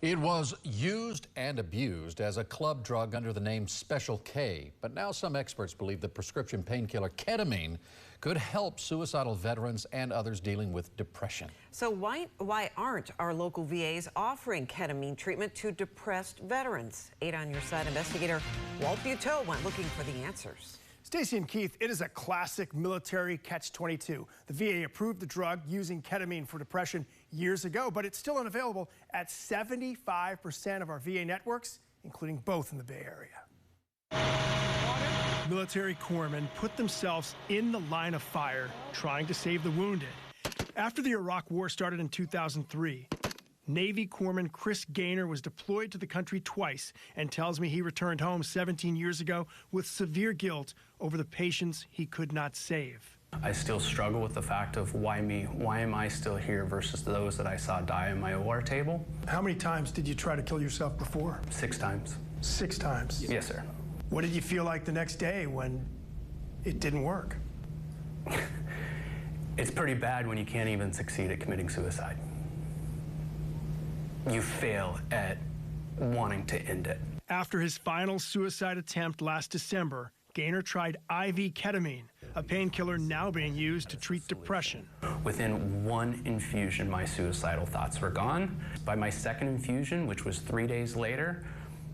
It was used and abused as a club drug under the name Special K, but now some experts believe the prescription painkiller ketamine could help suicidal veterans and others dealing with depression. So why aren't our local VAs offering ketamine treatment to depressed veterans? 8 on Your Side investigator Walt Buteau went looking for the answers. Stacy and Keith, it is a classic military catch-22. The VA approved the drug using ketamine for depression years ago, but it's still unavailable at 75% of our VA networks, including both in the Bay Area. Military corpsmen put themselves in the line of fire trying to save the wounded. After the Iraq War started in 2003, Navy Corpsman Chris Gaynor was deployed to the country twice and tells me he returned home 17 years ago with severe guilt over the patients he could not save. I still struggle with the fact of why me? Why am I still here versus those that I saw die on my OR table? How many times did you try to kill yourself before? 6 times. 6 times? Yes, sir. What did you feel like the next day when it didn't work? It's pretty bad when you can't even succeed at committing suicide. You fail at wanting to end it. After his final suicide attempt last December, Gaynor tried IV ketamine, a painkiller now being used to treat depression. Within 1 infusion, my suicidal thoughts were gone. By my 2nd infusion, which was 3 days later,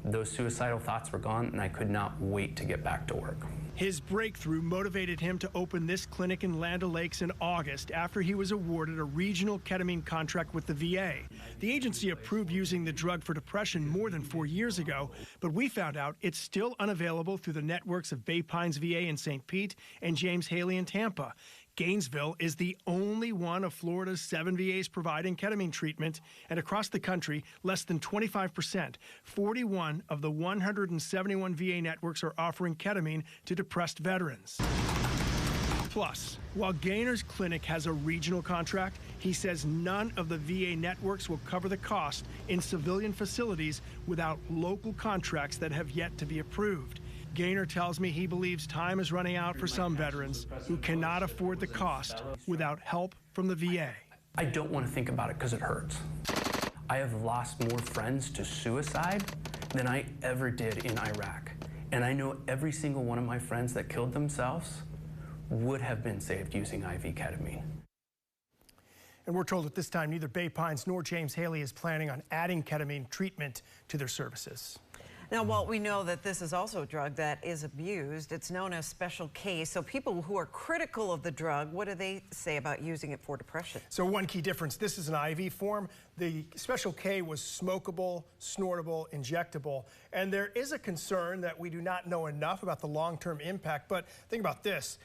those suicidal thoughts were gone, and I could not wait to get back to work. His breakthrough motivated him to open this clinic in Land O'Lakes in August after he was awarded a regional ketamine contract with the VA. The agency approved using the drug for depression more than 4 years ago, but we found out it's still unavailable through the networks of Bay Pines VA in St. Pete and James Haley in Tampa. Gainesville is the only one of Florida's 7 VAs providing ketamine treatment, and across the country, less than 25%, 41 of the 171 VA networks are offering ketamine to depressed veterans. Plus, while Gaynor's clinic has a regional contract, he says none of the VA networks will cover the cost in civilian facilities without local contracts that have yet to be approved. Gaynor tells me he believes time is running out for some veterans who cannot afford the cost without help from the VA. I don't want to think about it because it hurts. I have lost more friends to suicide than I ever did in Iraq. And I know every single one of my friends that killed themselves would have been saved using IV ketamine. And we're told at this time neither Bay Pines nor James Haley is planning on adding ketamine treatment to their services. Now, Walt, we know that this is also a drug that is abused. It's known as Special K. So people who are critical of the drug, what do they say about using it for depression? So one key difference, this is an IV form. The Special K was smokable, snortable, injectable. And there is a concern that we do not know enough about the long-term impact. But think about this.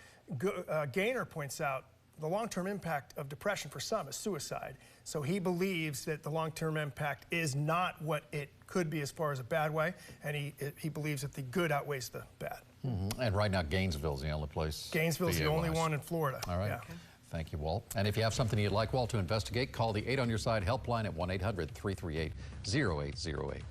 Gaynor points out the long-term impact of depression for some is suicide. So he believes that the long-term impact is not what it could be as far as a bad way, and he believes that the good outweighs the bad. And right now, Gainesville's the only place. Gainesville's the only one in Florida. All right. Yeah. Okay. Thank you, Walt. And if you have something you'd like Walt to investigate, call the 8 on Your Side helpline at 1-800-338-0808.